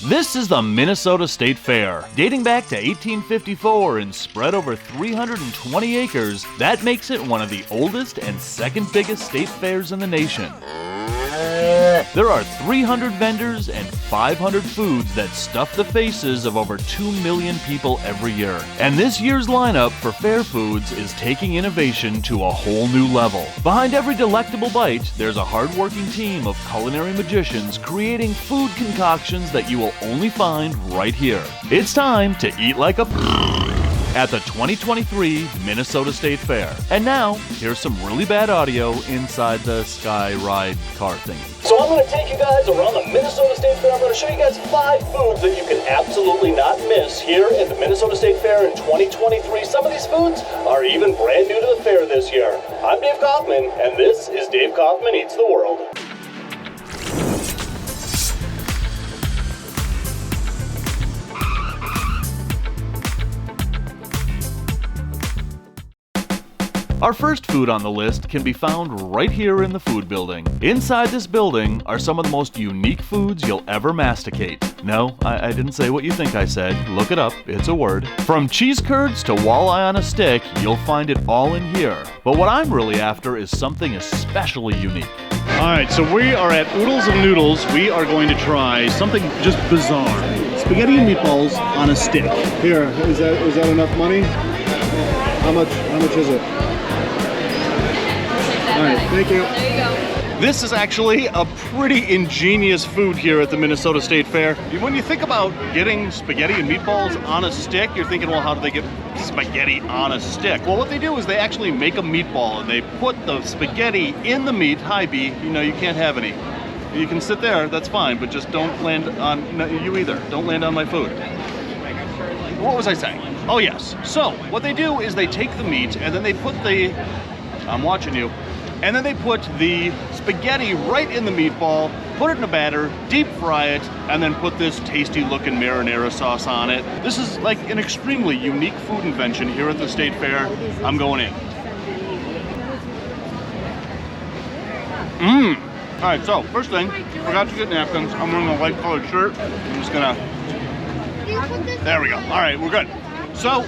This is the Minnesota State Fair. Dating back to 1854 and spread over 320 acres, that makes it one of the oldest and second biggest state fairs in the nation. There are 300 vendors and 500 foods that stuff the faces of over 2 million people every year. And this year's lineup for fair foods is taking innovation to a whole new level. Behind every delectable bite, there's a hard-working team of culinary magicians creating food concoctions that you will only find right here. It's time to eat like a at the 2023 Minnesota State Fair. And now, here's some really bad audio inside the Sky Ride car thingy. So I'm going to take you guys around the Minnesota State Fair. I'm going to show you guys 5 foods that you can absolutely not miss here at the Minnesota State Fair in 2023. Some of these foods are even brand new to the fair this year. I'm Dave Kaufman, and this is Dave Kaufman Eats the World. Our first food on the list can be found right here in the food building. Inside this building are some of the most unique foods you'll ever masticate. No, I didn't say what you think I said. Look it up, it's a word. From cheese curds to walleye on a stick, you'll find it all in here. But what I'm really after is something especially unique. Alright, so we are at Oodles of Noodles. We are going to try something just bizarre. Spaghetti and meatballs on a stick. Here, is that enough money? How much is it? All right, thank you. There you go. This is actually a pretty ingenious food here at the Minnesota State Fair. When you think about getting spaghetti and meatballs on a stick, you're thinking, well, how do they get spaghetti on a stick? Well, what they do is they actually make a meatball and they put the spaghetti in the meat. Hi, B, you know you can't have any. You can sit there, that's fine, but just don't land on, no, you either. Don't land on my food. What was I saying? Oh, yes. So, what they do is they take the meat and then they put the, I'm watching you, and then they put the spaghetti right in the meatball, put it in a batter, deep fry it, and then put this tasty looking marinara sauce on it. This is like an extremely unique food invention here at the State Fair. I'm going in. All right, so first thing, forgot to get napkins. I'm wearing a light colored shirt. I'm just gonna, there we go. All right, we're good. So,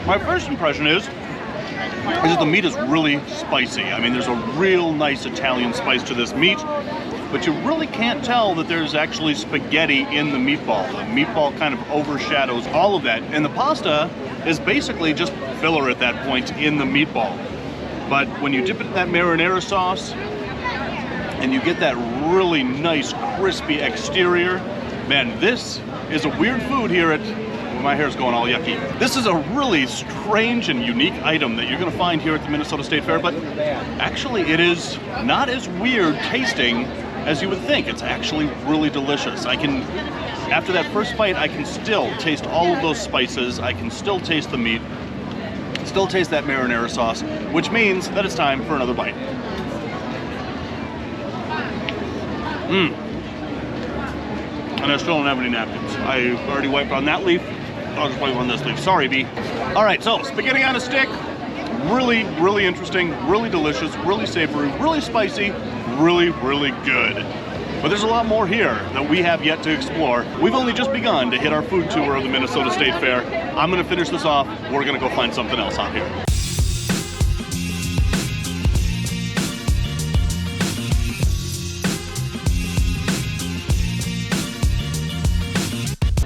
my first impression is that the meat is really spicy. I mean, there's a real nice Italian spice to this meat, but you really can't tell that there's actually spaghetti in the meatball. The meatball kind of overshadows all of that, and the pasta is basically just filler at that point in the meatball. But when you dip it in that marinara sauce, and you get that really nice, crispy exterior, man, this is a weird food here at, my hair's going all yucky. This is a really strange and unique item that you're gonna find here at the Minnesota State Fair, but actually it is not as weird tasting as you would think. It's actually really delicious. After that first bite, I can still taste all of those spices. I can still taste the meat, still taste that marinara sauce, which means that it's time for another bite. And I still don't have any napkins. I already wiped on that leaf. I'll just wipe on this leaf. Sorry, B. All right, so spaghetti on a stick. Really, really interesting, really delicious, really savory, really spicy, really, really good. But there's a lot more here that we have yet to explore. We've only just begun to hit our food tour of the Minnesota State Fair. I'm gonna finish this off. We're gonna go find something else out here.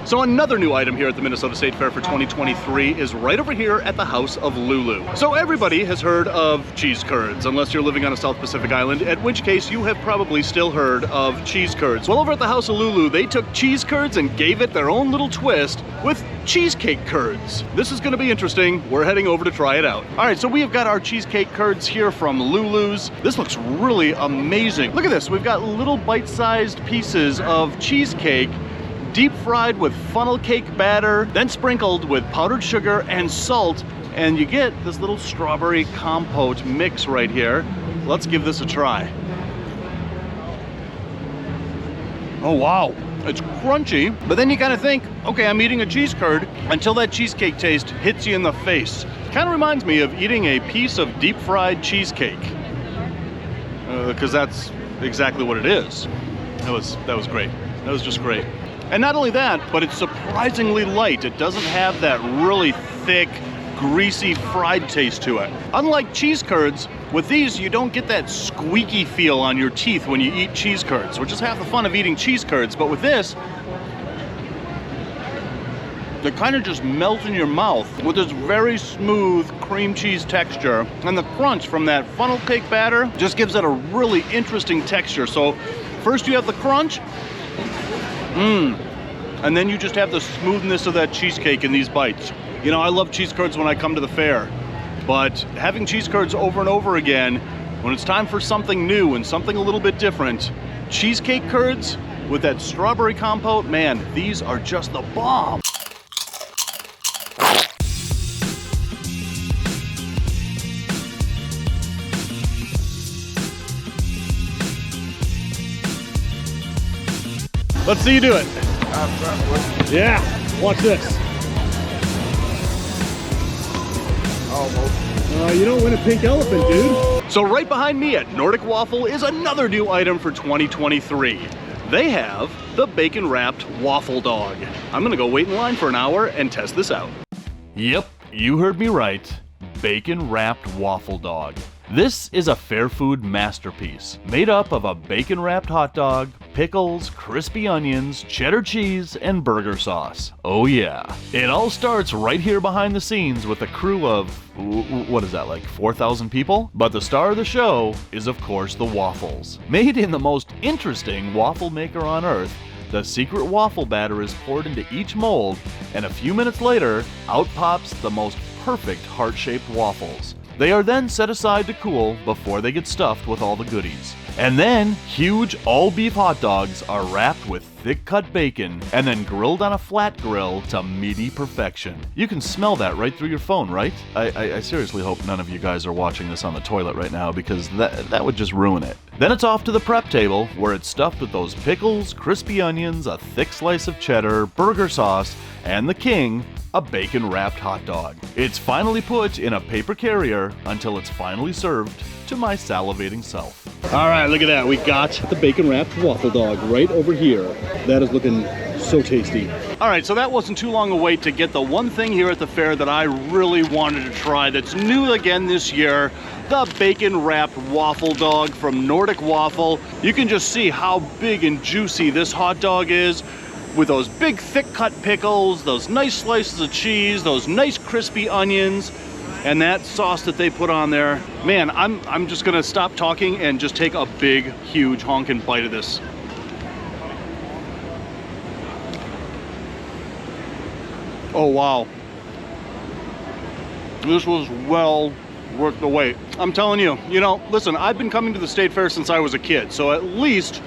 So another new item here at the Minnesota State Fair for 2023 is right over here at the House of Lulu. So everybody has heard of cheese curds, unless you're living on a South Pacific island, at which case you have probably still heard of cheese curds. Well, over at the House of Lulu, they took cheese curds and gave it their own little twist with cheesecake curds. This is gonna be interesting. We're heading over to try it out. All right, so we have got our cheesecake curds here from Lulu's. This looks really amazing. Look at this, we've got little bite-sized pieces of cheesecake deep fried with funnel cake batter, then sprinkled with powdered sugar and salt, and you get this little strawberry compote mix right here. Let's give this a try. Oh wow, it's crunchy, but then you kind of think, okay, I'm eating a cheese curd, until that cheesecake taste hits you in the face. Kind of reminds me of eating a piece of deep fried cheesecake, because that's exactly what it is. That was great. That was just great. And not only that, but it's surprisingly light. It doesn't have that really thick, greasy fried taste to it. Unlike cheese curds, with these you don't get that squeaky feel on your teeth when you eat cheese curds, which is half the fun of eating cheese curds. But with this, they kind of just melt in your mouth with this very smooth cream cheese texture, and the crunch from that funnel cake batter just gives it a really interesting texture. So first you have the crunch, and then you just have the smoothness of that cheesecake in these bites. You know, I love cheese curds when I come to the fair, but having cheese curds over and over again, when it's time for something new and something a little bit different, cheesecake curds with that strawberry compote, man, these are just the bomb. Let's see you do it. Yeah, watch this. You don't win a pink elephant, dude. So right behind me at Nordic Waffle is another new item for 2023. They have the Bacon-Wrapped Waffle Dog. I'm gonna go wait in line for an hour and test this out. Yep, you heard me right. Bacon-Wrapped Waffle Dog. This is a fair food masterpiece, made up of a bacon-wrapped hot dog, pickles, crispy onions, cheddar cheese, and burger sauce. Oh yeah. It all starts right here behind the scenes with a crew of, what is that, like 4,000 people? But the star of the show is, of course, the waffles. Made in the most interesting waffle maker on earth, the secret waffle batter is poured into each mold, and a few minutes later, out pops the most perfect heart-shaped waffles. They are then set aside to cool before they get stuffed with all the goodies. And then, huge all-beef hot dogs are wrapped with thick-cut bacon and then grilled on a flat grill to meaty perfection. You can smell that right through your phone, right? I seriously hope none of you guys are watching this on the toilet right now, because that would just ruin it. Then it's off to the prep table, where it's stuffed with those pickles, crispy onions, a thick slice of cheddar, burger sauce, and the king, a bacon-wrapped hot dog. It's finally put in a paper carrier until it's finally served to my salivating self. All right, look at that. We got The Bacon-Wrapped Waffle Dog right over here. That is looking so tasty. All right, so that wasn't too long a wait to get the one thing here at the fair that I really wanted to try that's new again this year, the Bacon-Wrapped Waffle Dog from Nordic Waffle. You can just see how big and juicy this hot dog is, with those big thick cut pickles, those nice slices of cheese, those nice crispy onions, and that sauce that they put on there. Man, I'm just gonna stop talking and just take a big, huge honking bite of this. Oh wow. This was well worth the wait. I'm telling you, you know, listen, I've been coming to the State Fair since I was a kid, so at least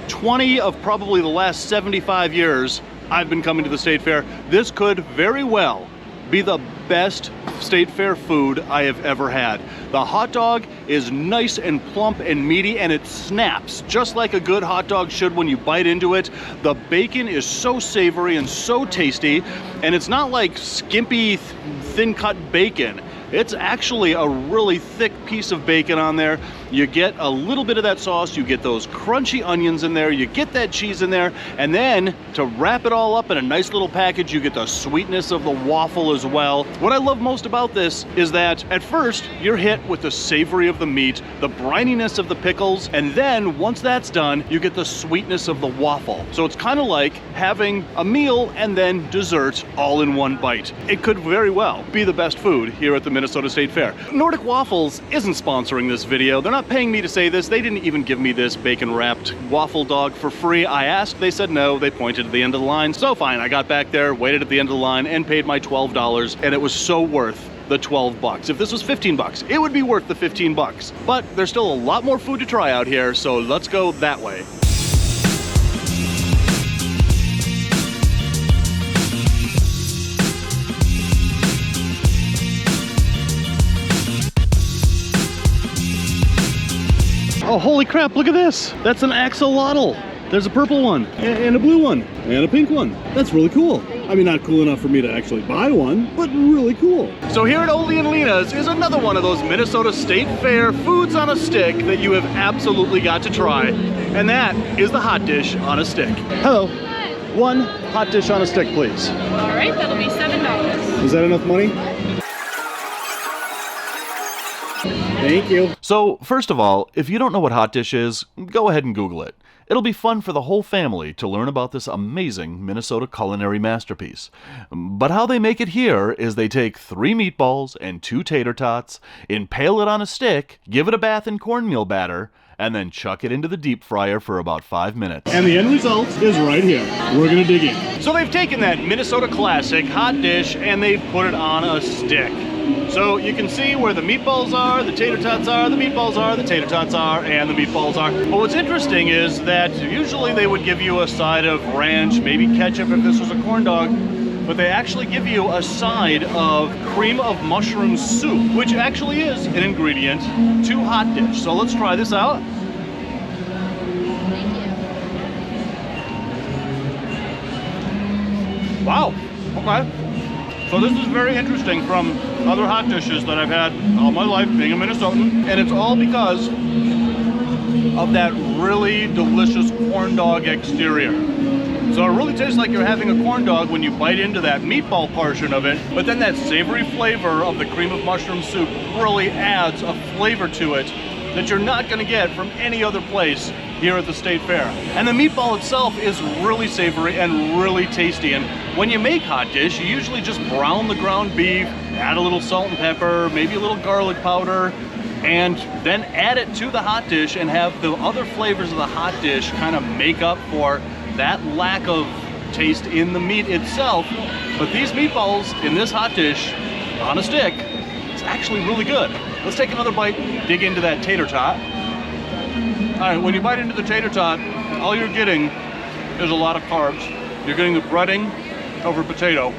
20 of probably the last 75 years I've been coming to the State Fair. This could very well be the best State Fair food I have ever had. The hot dog is nice and plump and meaty, and it snaps just like a good hot dog should when you bite into it. The bacon is so savory and so tasty, and it's not like skimpy, thin-cut bacon. It's actually a really thick piece of bacon on there. You get a little bit of that sauce, you get those crunchy onions in there, you get that cheese in there, and then to wrap it all up in a nice little package, you get the sweetness of the waffle as well. What I love most about this is that at first, you're hit with the savory of the meat, the brininess of the pickles, and then once that's done, you get the sweetness of the waffle. So it's kind of like having a meal and then dessert all in one bite. It could very well be the best food here at the Minnesota State Fair. Nordic Waffles isn't sponsoring this video. They're not paying me to say this. They didn't even give me this bacon-wrapped waffle dog for free. I asked, they said no, they pointed to the end of the line. So fine, I got back there, waited at the end of the line, and paid my $12, and it was so worth the 12 bucks. If this was 15 bucks, it would be worth the 15 bucks. But there's still a lot more food to try out here, so let's go that way. Oh, holy crap, look at this. That's an axolotl. There's a purple one, and a blue one, and a pink one. That's really cool. I mean, not cool enough for me to actually buy one, but really cool. So here at Ole and Lena's is another one of those Minnesota State Fair foods on a stick that you have absolutely got to try. And that is the hot dish on a stick. Hello. one hot dish on a stick, please. All right, that'll be $7. Is that enough money? Thank you. So, first of all, if you don't know what hot dish is, go ahead and Google it. It'll be fun for the whole family to learn about this amazing Minnesota culinary masterpiece. But how they make it here is they take 3 meatballs and 2 tater tots, impale it on a stick, give it a bath in cornmeal batter, and then chuck it into the deep fryer for about 5 minutes. And the end result is right here. We're gonna dig in. So they've taken that Minnesota classic hot dish and they've put it on a stick. So you can see where the meatballs are, the tater tots are, the meatballs are, the tater tots are, and the meatballs are. But what's interesting is that usually they would give you a side of ranch, maybe ketchup if this was a corn dog, but they actually give you a side of cream of mushroom soup, which actually is an ingredient to hot dish. So let's try this out. Wow, okay. So this is very interesting from other hot dishes that I've had all my life being a Minnesotan, and it's all because of that really delicious corn dog exterior. So it really tastes like you're having a corn dog when you bite into that meatball portion of it, but then that savory flavor of the cream of mushroom soup really adds a flavor to it that you're not gonna get from any other place here at the State Fair. And the meatball itself is really savory and really tasty. And when you make hot dish, you usually just brown the ground beef, add a little salt and pepper, maybe a little garlic powder, and then add it to the hot dish and have the other flavors of the hot dish kind of make up for that lack of taste in the meat itself. But these meatballs in this hot dish on a stick, it's actually really good. Let's take another bite, dig into that tater tot. All right, when you bite into the tater tot, all you're getting is a lot of carbs. You're getting the breading over potato.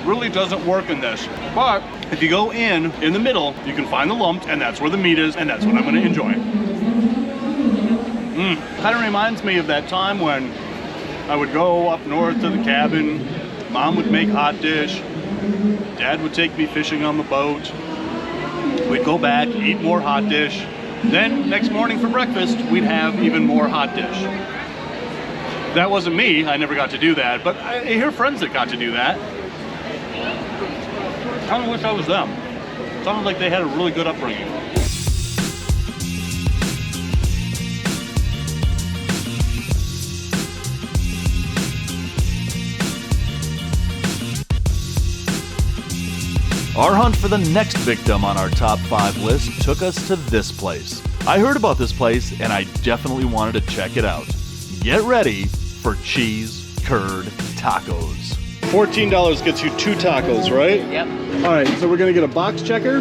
Really doesn't work in this. But if you go in the middle, you can find the lumps, and that's where the meat is, and that's what I'm gonna enjoy. Kind of reminds me of that time when I would go up north to the cabin, Mom would make hot dish, Dad would take me fishing on the boat, we'd go back, eat more hot dish, then next morning for breakfast, we'd have even more hot dish. That wasn't me, I never got to do that, but I hear friends that got to do that. I kind of wish I was them. Sounded like they had a really good upbringing. Our hunt for the next victim on our top 5 list took us to this place. I heard about this place and I definitely wanted to check it out. Get ready for cheese curd tacos. $14 gets you 2 tacos, right? Yep. All right, so we're gonna get a box checker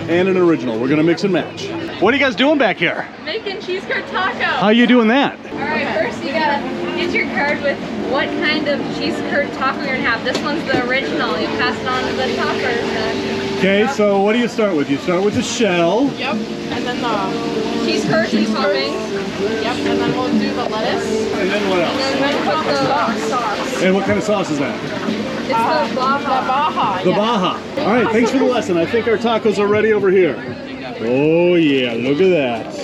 and an original. We're gonna mix and match. What are you guys doing back here? Making cheese curd taco. How are you doing that? All right, first you gotta get your card with what kind of cheese curd taco you're gonna have. This one's the original. You pass it on to the toppers. Okay, so what do you start with? You start with the shell. Yep, and then the Cheese curds and toppings. Yep, and then we'll do the lettuce. And then what else? And then put the sauce. And what kind of sauce is that? It's the Baja. The Baja. All right, thanks for the lesson. I think our tacos are ready over here. Oh yeah, look at that.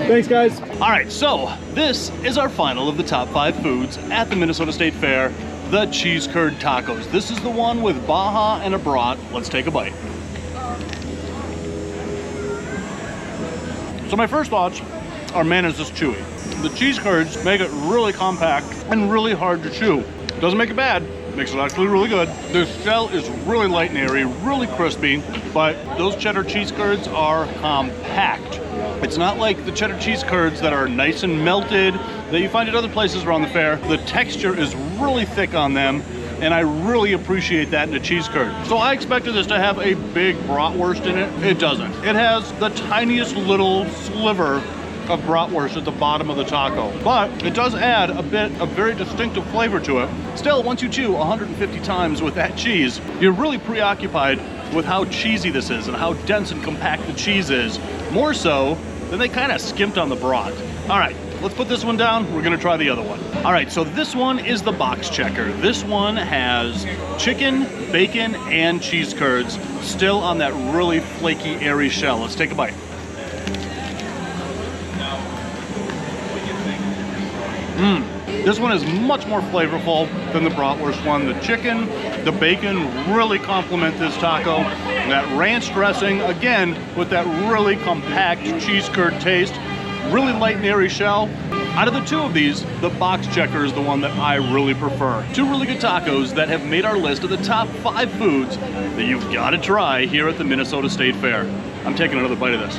Thanks, guys. All right, so this is our final of the top 5 foods at the Minnesota State Fair, the cheese curd tacos. This is the one with Baja and a brat. Let's take a bite. So my first thoughts are, man, is this chewy. The cheese curds make it really compact and really hard to chew. Doesn't make it bad, makes it actually really good. The shell is really light and airy, really crispy, but those cheddar cheese curds are compact. It's not like the cheddar cheese curds that are nice and melted that you find at other places around the fair. The texture is really thick on them, and I really appreciate that in a cheese curd. So I expected this to have a big bratwurst in it. It doesn't. It has the tiniest little sliver of bratwurst at the bottom of the taco, but it does add a bit of very distinctive flavor to it. Still, once you chew 150 times with that cheese, you're really preoccupied with how cheesy this is and how dense and compact the cheese is, more so than they kind of skimped on the brat. All right, let's put this one down. We're gonna try the other one. All right, so this one is the box checker. This one has chicken, bacon, and cheese curds still on that really flaky, airy shell. Let's take a bite. This one is much more flavorful than the bratwurst one. The chicken, the bacon really complement this taco. That ranch dressing, again, with that really compact cheese curd taste. Really light and airy shell. Out of the two of these, the box checker is the one that I really prefer. Two really good tacos that have made our list of the top 5 foods that you've got to try here at the Minnesota State Fair. I'm taking another bite of this.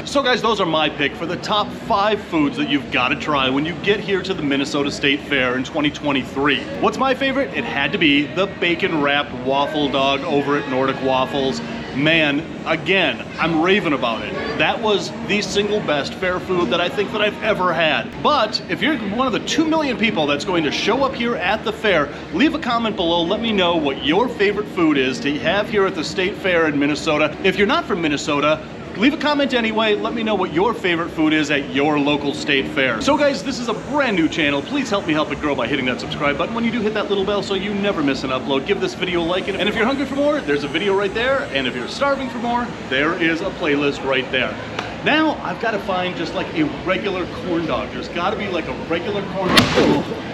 So guys, those are my pick for the top 5 foods that you've got to try when you get here to the Minnesota State Fair in 2023. What's my favorite? It had to be the Bacon-Wrapped Waffle Dog over at Nordic Waffles. Man, again, I'm raving about it. That was the single best fair food that I think that I've ever had. But if you're one of the 2 million people that's going to show up here at the fair, leave a comment below. Let me know what your favorite food is to have here at the State Fair in Minnesota. If you're not from Minnesota, leave a comment anyway. Let me know what your favorite food is at your local state fair. So guys, this is a brand new channel. Please help me help it grow by hitting that subscribe button. When you do, hit that little bell so you never miss an upload. Give this video a like, and if you're hungry for more, there's a video right there. And if you're starving for more, there is a playlist right there. Now, I've got to find just like a regular corn dog. There's got to be like a regular corn dog.